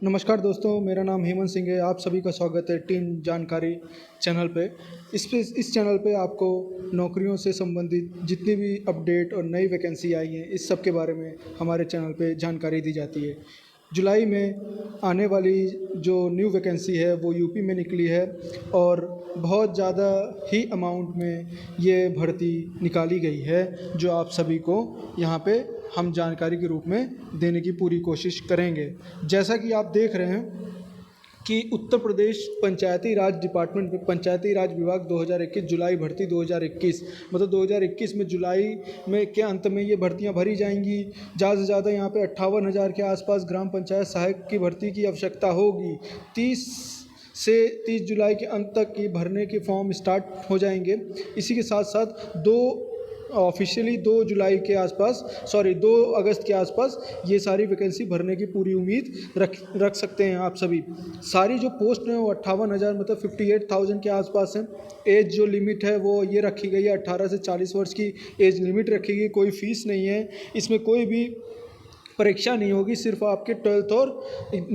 नमस्कार दोस्तों, मेरा नाम हेमंत सिंह है। आप सभी का स्वागत है टीम जानकारी चैनल पे। इस चैनल पे आपको नौकरियों से संबंधित जितनी भी अपडेट और नई वैकेंसी आई हैं, इस सब के बारे में हमारे चैनल पे जानकारी दी जाती है। जुलाई में आने वाली जो न्यू वैकेंसी है वो यूपी में निकली है और बहुत ज़्यादा ही अमाउंट में ये भर्ती निकाली गई है, जो आप सभी को यहाँ पे हम जानकारी के रूप में देने की पूरी कोशिश करेंगे। जैसा कि आप देख रहे हैं कि उत्तर प्रदेश पंचायती राज डिपार्टमेंट में पंचायती राज विभाग 2021 जुलाई भर्ती 2021 मतलब 2021 में जुलाई में के अंत में ये भर्तियां भरी जाएंगी। ज़्यादा से ज़्यादा यहाँ पे 58,000 के आसपास ग्राम पंचायत सहायक की भर्ती की आवश्यकता होगी। 30 जुलाई के अंत तक ये भरने के फॉर्म स्टार्ट हो जाएंगे। इसी के साथ साथ 2 अगस्त के आसपास ये सारी वैकेंसी भरने की पूरी उम्मीद रख सकते हैं आप सभी। सारी जो पोस्ट हैं वो 58,000 मतलब 58,000 के आसपास हैं। एज जो लिमिट है वो ये रखी गई है, 18 से 40 वर्ष की एज लिमिट रखी गई। कोई फीस नहीं है, इसमें कोई भी परीक्षा नहीं होगी। सिर्फ आपके 12th और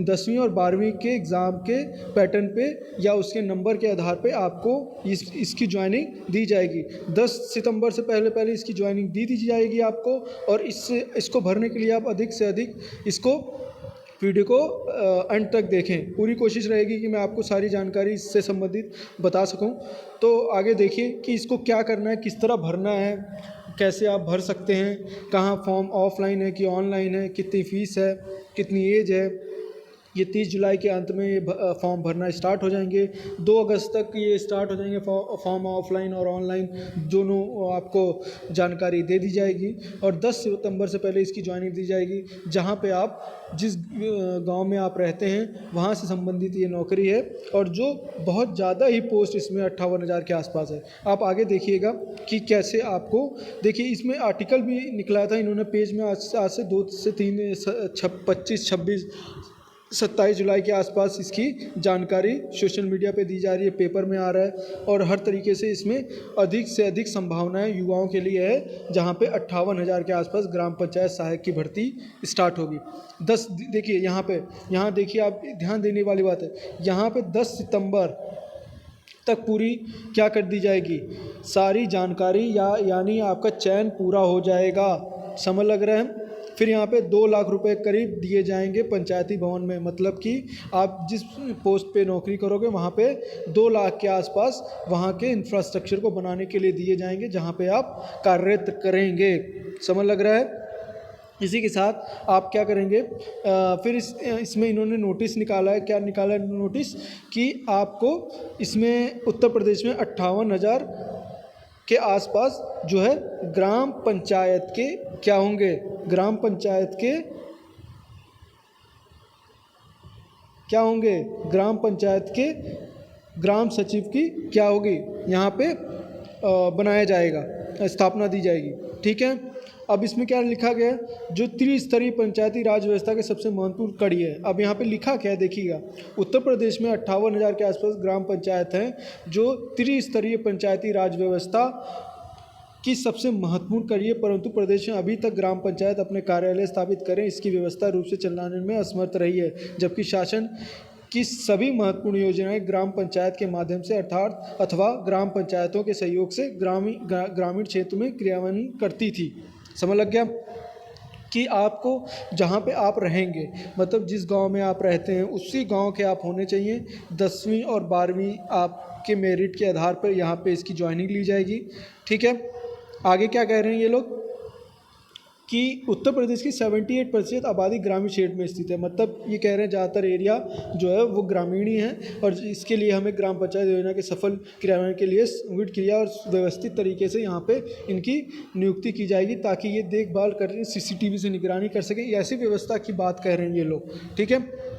10वीं और 12वीं के एग्ज़ाम के पैटर्न पे या उसके नंबर के आधार पे आपको इसकी ज्वाइनिंग दी जाएगी। 10 सितंबर से पहले इसकी ज्वाइनिंग दी जाएगी आपको। और इसको भरने के लिए आप अधिक से अधिक इसको वीडियो को अंत तक देखें। पूरी कोशिश रहेगी कि मैं आपको सारी जानकारी इससे संबंधित बता सकूं। तो आगे देखिए कि इसको क्या करना है, किस तरह भरना है, कैसे आप भर सकते हैं, कहाँ फॉर्म ऑफलाइन है कि ऑनलाइन है, कितनी फ़ीस है, कितनी एज है। ये 30 जुलाई के अंत में ये फॉर्म भरना स्टार्ट हो जाएंगे। 2 अगस्त तक ये स्टार्ट हो जाएंगे फॉर्म ऑफलाइन और ऑनलाइन दोनों आपको जानकारी दे दी जाएगी। और 10 सितंबर से पहले इसकी ज्वाइनिंग दी जाएगी। जहाँ पे आप जिस गांव में आप रहते हैं वहाँ से संबंधित ये नौकरी है और जो बहुत ज़्यादा ही पोस्ट इसमें 58,000 के आसपास है। आप आगे देखिएगा कि कैसे आपको देखिए, इसमें आर्टिकल भी निकला था इन्होंने पेज में आज से 2 से 3 25 26 27 जुलाई के आसपास इसकी जानकारी सोशल मीडिया पे दी जा रही है, पेपर में आ रहा है। और हर तरीके से इसमें अधिक से अधिक संभावनाएं युवाओं के लिए है, जहां पे 58,000 के आसपास ग्राम पंचायत सहायक की भर्ती स्टार्ट होगी। देखिए यहाँ देखिए, आप ध्यान देने वाली बात है, यहाँ पे 10 सितंबर तक पूरी क्या कर दी जाएगी, सारी जानकारी यानी आपका चयन पूरा हो जाएगा। समझ लग रहा है। फिर यहाँ पे 2 लाख रुपए करीब दिए जाएंगे पंचायती भवन में, मतलब कि आप जिस पोस्ट पे नौकरी करोगे वहाँ पे 2 लाख के आसपास वहाँ के इंफ्रास्ट्रक्चर को बनाने के लिए दिए जाएंगे, जहाँ पे आप कार्यरत करेंगे। समझ लग रहा है। इसी के साथ आप क्या करेंगे, फिर इसमें इन्होंने नोटिस निकाला है। क्या निकाला है नोटिस कि आपको इसमें उत्तर प्रदेश में 58,000 के आसपास जो है ग्राम पंचायत के क्या होंगे, ग्राम पंचायत के क्या होंगे, ग्राम पंचायत के ग्राम सचिव की क्या होगी, यहाँ पे बनाया जाएगा, स्थापना दी जाएगी। ठीक है। अब इसमें क्या लिखा गया है, जो त्रिस्तरीय पंचायती राज व्यवस्था के सबसे महत्वपूर्ण कड़ी है। अब यहाँ पे लिखा क्या है देखिएगा, उत्तर प्रदेश में 58,000 के आसपास ग्राम पंचायत हैं जो त्रिस्तरीय पंचायती राज व्यवस्था की सबसे महत्वपूर्ण कड़ी है, परंतु प्रदेश में अभी तक ग्राम पंचायत अपने कार्यालय स्थापित करें इसकी व्यवस्था रूप से चलाने में असमर्थ रही है। जबकि शासन की सभी महत्वपूर्ण योजनाएं ग्राम पंचायत के माध्यम से अथवा ग्राम पंचायतों के सहयोग से ग्रामीण क्षेत्र में क्रियान्वयन करती थी। समझ लग गया कि आपको जहाँ पे आप रहेंगे, मतलब जिस गांव में आप रहते हैं उसी गांव के आप होने चाहिए। 10वीं और 12वीं आपके मेरिट के आधार पर यहाँ पे इसकी ज्वाइनिंग ली जाएगी। ठीक है। आगे क्या कह रहे हैं ये लोग कि उत्तर प्रदेश की 78% आबादी ग्रामीण क्षेत्र में स्थित है। मतलब ये कह रहे हैं ज़्यादातर एरिया जो है वो ग्रामीण ही है और इसके लिए हमें ग्राम पंचायत योजना के सफल क्रियान्वयन के लिए संगठित क्रिया और व्यवस्थित तरीके से यहाँ पे इनकी नियुक्ति की जाएगी, ताकि ये देखभाल कर CCTV से निगरानी कर सकें। ऐसी व्यवस्था की बात कह रहे हैं ये लोग। ठीक है।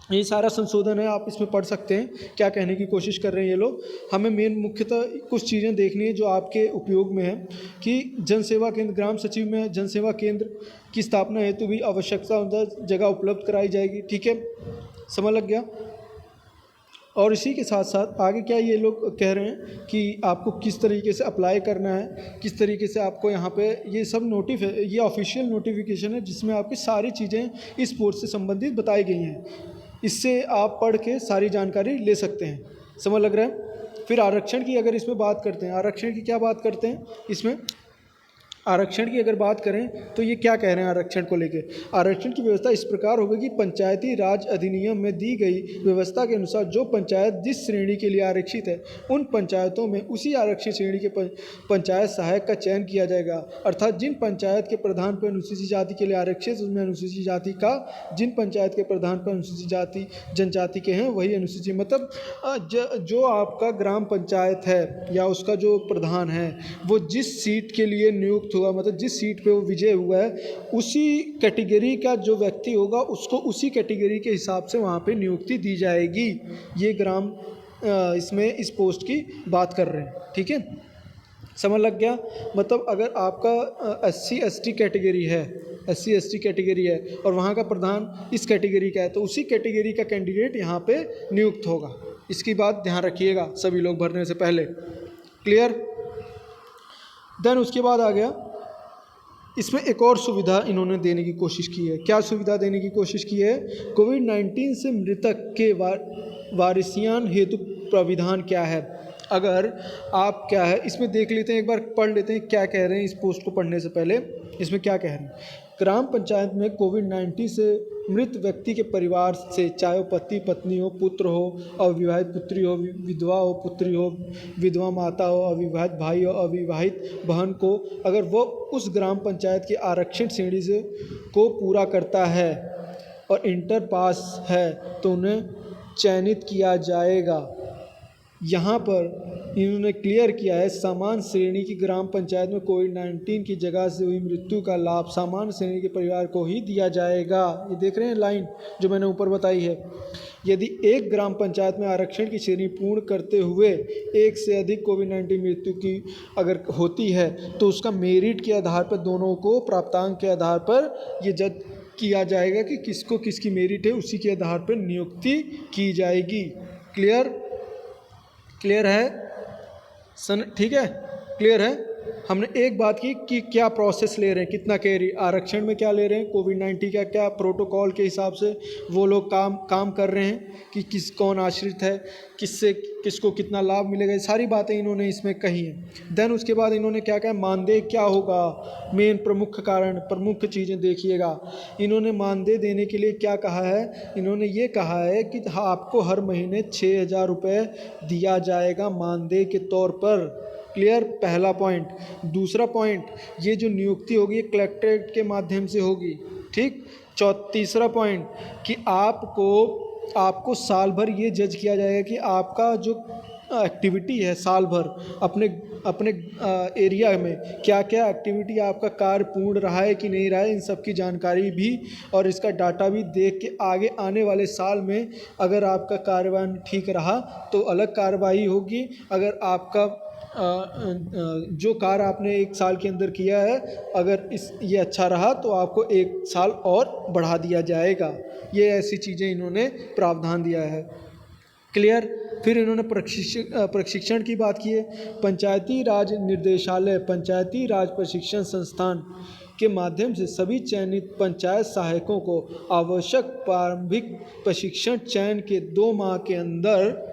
ये सारा संशोधन है, आप इसमें पढ़ सकते हैं क्या कहने की कोशिश कर रहे हैं ये लोग। हमें मेन मुख्यतः कुछ चीज़ें देखनी है जो आपके उपयोग में है कि जनसेवा केंद्र, ग्राम सचिव में जनसेवा केंद्र की स्थापना हेतु भी आवश्यकता अनुसार जगह उपलब्ध कराई जाएगी। ठीक है। समझ लग गया। और इसी के साथ साथ आगे क्या ये लोग कह रहे हैं कि आपको किस तरीके से अप्लाई करना है, किस तरीके से आपको यहाँ पे ये सब ये ऑफिशियल नोटिफिकेशन है जिसमें आपकी सारी चीज़ें इस पोस्ट से संबंधित बताई गई हैं। इससे आप पढ़ के सारी जानकारी ले सकते हैं। समझ लग रहा है। फिर आरक्षण की अगर इसमें बात करते हैं, आरक्षण की क्या बात करते हैं इसमें, आरक्षण की अगर बात करें तो ये क्या कह रहे हैं आरक्षण को लेके। आरक्षण की व्यवस्था इस प्रकार होगी कि पंचायती राज अधिनियम में दी गई व्यवस्था के अनुसार जो पंचायत जिस श्रेणी के लिए आरक्षित है उन पंचायतों में उसी आरक्षित श्रेणी के पंचायत सहायक का चयन किया जाएगा। अर्थात जिन पंचायत के प्रधान पर अनुसूचित जाति के लिए आरक्षित उसमें अनुसूचित जाति का, जिन पंचायत के प्रधान पर अनुसूचित जाति जनजाति के हैं वही अनुसूचित, मतलब जो आपका ग्राम पंचायत है या उसका जो प्रधान है वो जिस सीट के लिए नियुक्त हुआ, मतलब जिस सीट पे वो विजय हुआ है उसी कैटेगरी का जो व्यक्ति होगा उसको उसी कैटेगरी के हिसाब से वहाँ पे नियुक्ति दी जाएगी। ये ग्राम इसमें इस पोस्ट की बात कर रहे हैं। ठीक है, समझ लग गया। मतलब अगर आपका SC/ST कैटेगरी है, SC/ST कैटेगरी है और वहाँ का प्रधान इस कैटेगरी का है तो उसी कैटेगरी का कैंडिडेट यहाँ पे नियुक्त होगा। इसकी बात ध्यान रखिएगा सभी लोग भरने से पहले। क्लियर। देन उसके बाद आ गया, इसमें एक और सुविधा इन्होंने देने की कोशिश की है। क्या सुविधा देने की कोशिश की है? कोविड-19 से मृतक के वारिसियान हेतु प्राविधान क्या है। अगर आप क्या है इसमें देख लेते हैं, एक बार पढ़ लेते हैं क्या कह रहे हैं इस पोस्ट को पढ़ने से पहले। इसमें क्या कह रहे हैं, ग्राम पंचायत में कोविड-19 से मृत व्यक्ति के परिवार से, चाहे वो पति पत्नी हो, पुत्र हो, अविवाहित पुत्री हो, विधवा हो पुत्री हो, विधवा माता हो, अविवाहित भाई हो, अविवाहित बहन को, अगर वो उस ग्राम पंचायत की आरक्षित श्रेणी से को पूरा करता है और इंटर पास है तो उन्हें चयनित किया जाएगा। यहाँ पर इन्होंने क्लियर किया है समान श्रेणी की ग्राम पंचायत में कोविड-19 की जगह से हुई मृत्यु का लाभ समान श्रेणी के परिवार को ही दिया जाएगा। ये देख रहे हैं लाइन जो मैंने ऊपर बताई है। यदि एक ग्राम पंचायत में आरक्षण की श्रेणी पूर्ण करते हुए एक से अधिक कोविड-19 मृत्यु की अगर होती है तो उसका मेरिट के आधार पर दोनों को प्राप्तांक के आधार पर ये जज किया जाएगा कि किसको किसकी मेरिट है, उसी के आधार पर नियुक्ति की जाएगी। क्लियर है सन? ठीक है, क्लियर है। हमने एक बात की कि क्या प्रोसेस ले रहे हैं, कितना कैरी आरक्षण में क्या ले रहे हैं, कोविड-19 का क्या प्रोटोकॉल के हिसाब से वो लोग काम कर रहे हैं कि कौन आश्रित है, किससे किसको कितना लाभ मिलेगा, ये सारी बातें इन्होंने इसमें कही हैं। देन उसके बाद इन्होंने क्या कहा, मानदेय क्या होगा, मेन प्रमुख कारण, प्रमुख चीज़ें देखिएगा। इन्होंने मानदेय देने के लिए क्या कहा है, इन्होंने ये कहा है कि आपको हर महीने 6,000 रुपये दिया जाएगा मानदेय के तौर पर। क्लियर, पहला पॉइंट। दूसरा पॉइंट, ये जो नियुक्ति होगी ये कलेक्ट्रेट के माध्यम से होगी। ठीक। तीसरा पॉइंट कि आपको साल भर ये जज किया जाएगा कि आपका जो एक्टिविटी है साल भर अपने एरिया में क्या क्या एक्टिविटी आपका कार्य पूर्ण रहा है कि नहीं रहा है, इन सब की जानकारी भी और इसका डाटा भी देख के आगे आने वाले साल में अगर आपका कार्यवाही ठीक रहा तो अलग कार्रवाई होगी। अगर आपका जो कार्य आपने एक साल के अंदर किया है अगर ये अच्छा रहा तो आपको एक साल और बढ़ा दिया जाएगा। ये ऐसी चीज़ें इन्होंने प्रावधान दिया है। क्लियर। फिर इन्होंने प्रशिक्षण की बात की है। पंचायती राज निर्देशालय पंचायती राज प्रशिक्षण संस्थान के माध्यम से सभी चयनित पंचायत सहायकों को आवश्यक प्रारंभिक प्रशिक्षण चयन के 2 माह के अंदर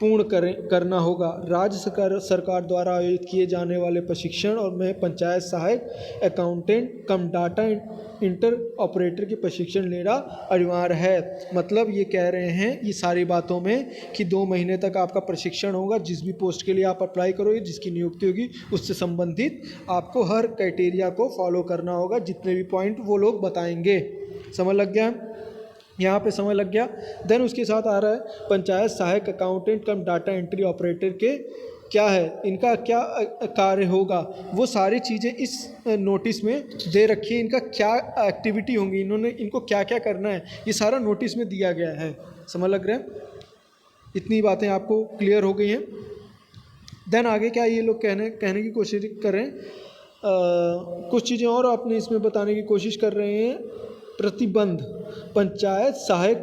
पूर्ण करना होगा। राज्य सरकार द्वारा आयोजित किए जाने वाले प्रशिक्षण और में पंचायत सहायक, अकाउंटेंट कम डाटा इंटर ऑपरेटर के प्रशिक्षण लेना अनिवार्य है। मतलब ये कह रहे हैं ये सारी बातों में कि 2 महीने तक आपका प्रशिक्षण होगा। जिस भी पोस्ट के लिए आप अप्लाई करोगे, जिसकी नियुक्ति होगी, उससे संबंधित आपको हर क्राइटेरिया को फॉलो करना होगा, जितने भी पॉइंट वो लोग बताएंगे। समझ लग गया? यहाँ पे समझ लग गया। देन उसके साथ आ रहा है पंचायत सहायक, अकाउंटेंट कम डाटा एंट्री ऑपरेटर के क्या है, इनका क्या कार्य होगा, वो सारी चीज़ें इस नोटिस में दे रखी है। इनका क्या एक्टिविटी होंगी, इनको क्या क्या करना है, ये सारा नोटिस में दिया गया है। समझ लग रहा है? इतनी बातें आपको क्लियर हो गई हैं। देन आगे क्या ये लोग कहने की कोशिश कर रहे हैं, कुछ चीज़ें और आपने इसमें बताने की कोशिश कर रहे हैं। प्रतिबंध पंचायत सहायक,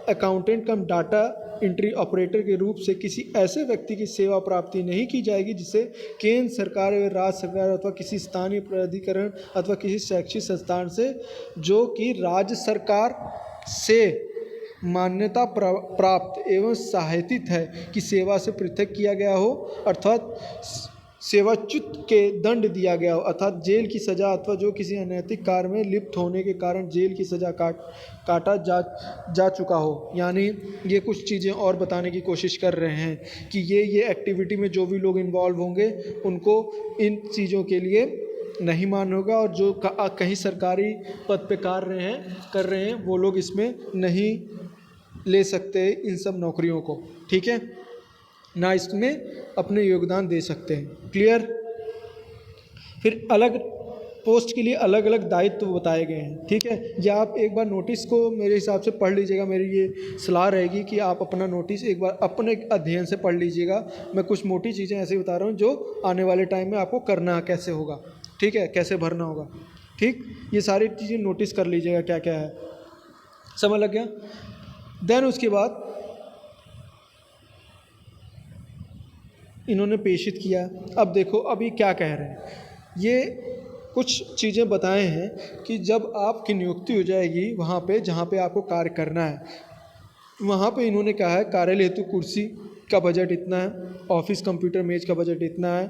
अकाउंटेंट कम डाटा एंट्री ऑपरेटर के रूप से किसी ऐसे व्यक्ति की सेवा प्राप्ति नहीं की जाएगी जिसे केंद्र सरकार या राज्य सरकार अथवा किसी स्थानीय प्राधिकरण अथवा किसी शैक्षिक संस्थान से जो कि राज्य सरकार से मान्यता प्राप्त एवं सहायतित है कि सेवा से पृथक किया गया हो, अर्थात सेवाच्युत के दंड दिया गया हो, अर्थात जेल की सज़ा, अथवा जो किसी अनैतिक कार्य में लिप्त होने के कारण जेल की सज़ा काटा जा चुका हो। यानी ये कुछ चीज़ें और बताने की कोशिश कर रहे हैं कि ये एक्टिविटी में जो भी लोग इन्वॉल्व होंगे उनको इन चीज़ों के लिए नहीं मान्य होगा, और जो कहीं सरकारी पद पे कर रहे हैं वो लोग इसमें नहीं ले सकते इन सब नौकरियों को, ठीक है, ना इसमें अपने योगदान दे सकते हैं। क्लियर। फिर अलग पोस्ट के लिए अलग अलग दायित्व बताए गए हैं, ठीक है। या आप एक बार नोटिस को मेरे हिसाब से पढ़ लीजिएगा, मेरी ये सलाह रहेगी कि आप अपना नोटिस एक बार अपने अध्ययन से पढ़ लीजिएगा। मैं कुछ मोटी चीज़ें ऐसे बता रहा हूँ जो आने वाले टाइम में आपको करना कैसे होगा, ठीक है, कैसे भरना होगा, ठीक। ये सारी चीज़ें नोटिस कर लीजिएगा क्या क्या है, समझ लग गया। देन उसके बाद इन्होंने प्रेषित किया। अब देखो अभी क्या कह रहे हैं, ये कुछ चीज़ें बताए हैं कि जब आपकी नियुक्ति हो जाएगी वहाँ पे जहाँ पे आपको कार्य करना है, वहाँ पे इन्होंने कहा है कार्यालय हेतु कुर्सी का बजट इतना है, ऑफिस कंप्यूटर मेज का बजट इतना है,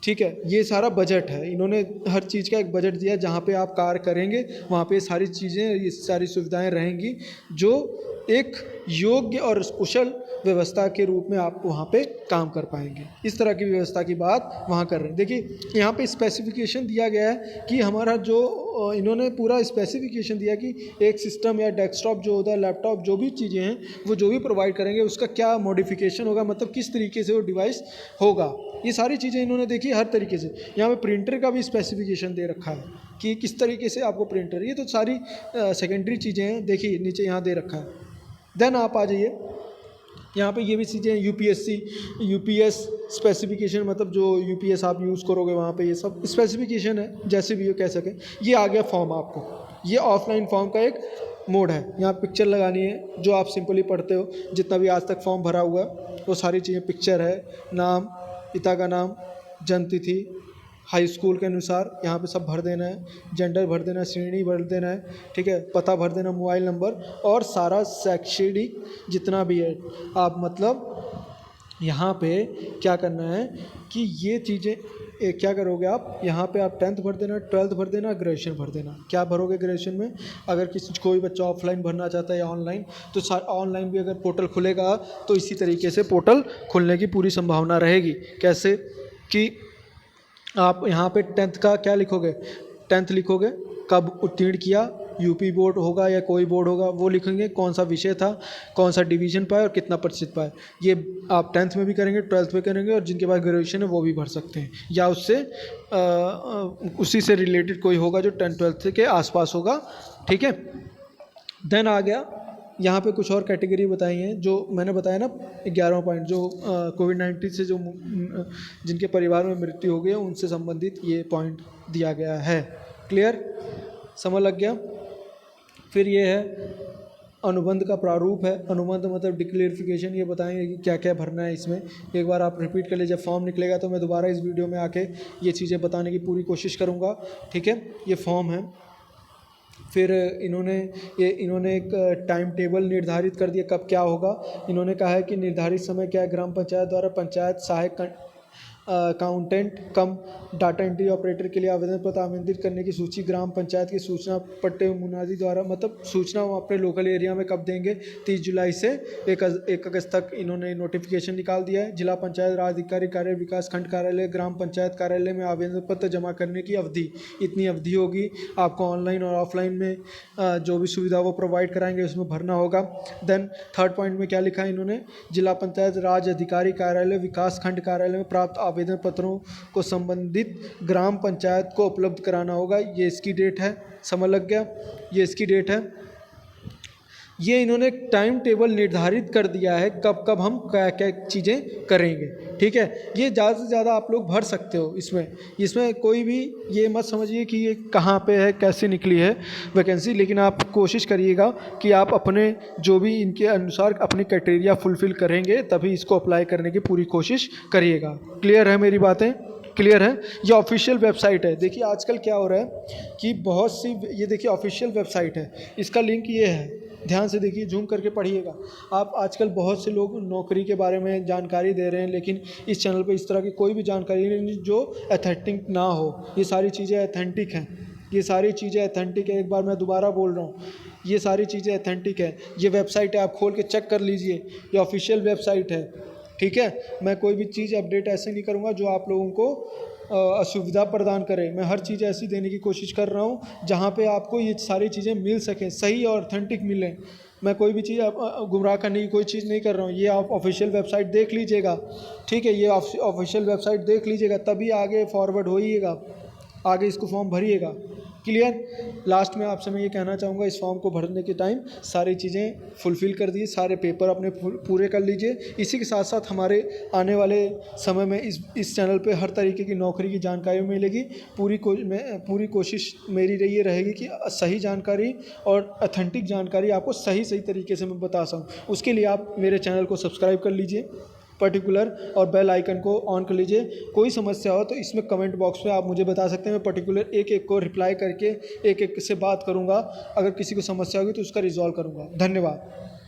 ठीक है। ये सारा बजट है, इन्होंने हर चीज़ का एक बजट दिया। जहाँ पे आप कार्य करेंगे वहाँ पे सारी चीज़ें, ये सारी सुविधाएं रहेंगी जो एक योग्य और कुशल व्यवस्था के रूप में आप वहाँ पे काम कर पाएंगे। इस तरह की व्यवस्था की बात वहाँ कर रहे हैं। देखिए यहाँ पे स्पेसिफिकेशन दिया गया है कि हमारा जो इन्होंने पूरा स्पेसिफिकेशन दिया कि एक सिस्टम या डेस्कटॉप जो होता है, लैपटॉप, जो भी चीज़ें हैं वो जो भी प्रोवाइड करेंगे उसका क्या मॉडिफिकेशन होगा, मतलब किस तरीके से वो डिवाइस होगा। ये सारी चीज़ें इन्होंने देखी हर तरीके से। यहाँ पे प्रिंटर का भी स्पेसिफिकेशन दे रखा है कि किस तरीके से आपको प्रिंटर, ये तो सारी सेकेंडरी चीज़ें हैं, देखिए नीचे यहाँ दे रखा है। देन आप आ जाइए यहाँ पे, ये भी चीज़ें यूपीएस स्पेसिफिकेशन, मतलब जो यूपीएस आप यूज़ करोगे वहाँ पे ये सब स्पेसिफिकेशन है, जैसे भी ये कह सकें। ये आ गया फॉर्म, आपको ये ऑफलाइन फॉर्म का एक मोड है। यहाँ पिक्चर लगानी है जो आप सिंपली पढ़ते हो, जितना भी आज तक फॉर्म भरा हुआ वो सारी चीज़ें पिक्चर है, नाम, पिता का नाम, जन्म तिथि, हाई स्कूल के अनुसार यहाँ पे सब भर देना है, जेंडर भर देना है, श्रेणी भर देना है, ठीक है, पता भर देना, मोबाइल नंबर, और सारा शैक्षणिक जितना भी है आप, मतलब यहाँ पे क्या करना है कि ये चीज़ें क्या करोगे आप, यहाँ पे आप 10th भर देना, 12th भर देना, ग्रेजुएशन भर देना। क्या भरोगे ग्रेजुएशन में, अगर कोई बच्चा ऑफलाइन भरना चाहता है या ऑनलाइन, तो ऑनलाइन भी अगर पोर्टल खुलेगा तो इसी तरीके से पोर्टल खुलने की पूरी संभावना रहेगी। कैसे कि आप यहाँ पे 10th का क्या लिखोगे, 10th लिखोगे, कब उत्तीर्ण किया, यूपी बोर्ड होगा या कोई बोर्ड होगा वो लिखेंगे, कौन सा विषय था, कौन सा डिवीज़न पाए और कितना प्रतिशत पाए। ये आप 10th में भी करेंगे, 12th में करेंगे, और जिनके पास ग्रेजुएशन है वो भी भर सकते हैं, या उससे उसी से रिलेटेड कोई होगा जो 10th-12th के आसपास होगा, ठीक है। देन आ गया यहाँ पे कुछ और कैटेगरी बताई हैं, जो मैंने बताया ना 11वां पॉइंट, जो कोविड-19 से जो जिनके परिवार में मृत्यु हो गई है उनसे संबंधित ये पॉइंट दिया गया है। क्लियर, समझ लग गया। फिर ये है अनुबंध का प्रारूप है। अनुबंध मतलब डिक्लेरिफिकेशन, ये बताएंगे कि क्या क्या भरना है इसमें। एक बार आप रिपीट कर लीजिए, जब फॉर्म निकलेगा तो मैं दोबारा इस वीडियो में आके ये चीज़ें बताने की पूरी कोशिश करूँगा, ठीक है। ये फॉर्म है। फिर इन्होंने एक टाइम टेबल निर्धारित कर दिया कब क्या होगा। इन्होंने कहा है कि निर्धारित समय क्या है, ग्राम पंचायत द्वारा पंचायत सहायक अकाउंटेंट कम डाटा एंट्री ऑपरेटर के लिए आवेदन पत्र आमंत्रित करने की सूची ग्राम पंचायत की सूचना पट्टे मुनादी द्वारा, मतलब सूचना वो अपने लोकल एरिया में कब देंगे, 30 जुलाई से 1 अगस्त तक इन्होंने नोटिफिकेशन निकाल दिया है। जिला पंचायत राज अधिकारी कार्यालय, विकास खंड कार्यालय, ग्राम पंचायत कार्यालय में आवेदन पत्र जमा करने की अवधि, इतनी अवधि होगी। आपको ऑनलाइन और ऑफलाइन में जो भी सुविधा वो प्रोवाइड कराएंगे उसमें भरना होगा। देन 3rd पॉइंट में क्या लिखा है इन्होंने, जिला पंचायत राज अधिकारी कार्यालय, विकास खंड कार्यालय में प्राप्त आवेदन पत्रों को संबंधित ग्राम पंचायत को उपलब्ध कराना होगा। ये इसकी डेट है, समझ लग गया, ये इसकी डेट है। ये इन्होंने टाइम टेबल निर्धारित कर दिया है कब कब हम क्या क्या चीज़ें करेंगे, ठीक है। ये ज़्यादा से ज़्यादा आप लोग भर सकते हो इसमें कोई भी ये मत समझिए कि ये कहाँ पे है, कैसे निकली है वैकेंसी, लेकिन आप कोशिश करिएगा कि आप अपने जो भी इनके अनुसार अपनी क्राइटेरिया फुलफ़िल करेंगे तभी इसको अप्लाई करने की पूरी कोशिश करिएगा। क्लियर है मेरी बातें, क्लियर है। ये ऑफिशियल वेबसाइट है। देखिए आजकल क्या हो रहा है कि बहुत सी, ये देखिए ऑफिशियल वेबसाइट है, इसका लिंक ये है, ध्यान से देखिए, झूम करके पढ़िएगा। आप आजकल बहुत से लोग नौकरी के बारे में जानकारी दे रहे हैं, लेकिन इस चैनल पे इस तरह की कोई भी जानकारी नहीं जो अथेंटिक ना हो। ये सारी चीज़ें अथेंटिक हैं, ये सारी चीज़ें अथेंटिक है। एक बार मैं दोबारा बोल रहा हूँ, ये सारी चीज़ें अथेंटिक है। ये वेबसाइट है, आप खोल के चेक कर लीजिए, ये ऑफिशियल वेबसाइट है, ठीक है। मैं कोई भी चीज़ अपडेट ऐसे नहीं करूँगा जो आप लोगों को असुविधा प्रदान करे। मैं हर चीज़ ऐसी देने की कोशिश कर रहा हूँ जहाँ पे आपको ये सारी चीज़ें मिल सकें, सही और ऑथेंटिक मिलें। मैं कोई भी चीज़ गुमराह करने की कोई चीज़ नहीं कर रहा हूँ। ये आप ऑफिशियल वेबसाइट देख लीजिएगा, ठीक है, ये ऑफिशियल वेबसाइट देख लीजिएगा, तभी आगे फॉरवर्ड होइएगा, आगे इसको फॉर्म भरिएगा। क्लियर। लास्ट में आपसे मैं ये कहना चाहूँगा, इस फॉर्म को भरने के टाइम सारी चीज़ें फुलफ़िल कर दीजिए, सारे पेपर अपने पूरे कर लीजिए। इसी के साथ साथ हमारे आने वाले समय में इस चैनल पे हर तरीके की नौकरी की जानकारी मिलेगी। पूरी कोशिश मेरी ये रहेगी कि सही जानकारी और ऑथेंटिक जानकारी आपको सही तरीके से मैं बता सकूँ। उसके लिए आप मेरे चैनल को सब्सक्राइब कर लीजिए पर्टिकुलर, और बेल आइकन को ऑन कर लीजिए। कोई समस्या हो तो इसमें कमेंट बॉक्स में आप मुझे बता सकते हैं, मैं पर्टिकुलर एक एक को रिप्लाई करके एक एक से बात करूंगा। अगर किसी को समस्या होगी तो उसका रिजॉल्व करूंगा। धन्यवाद।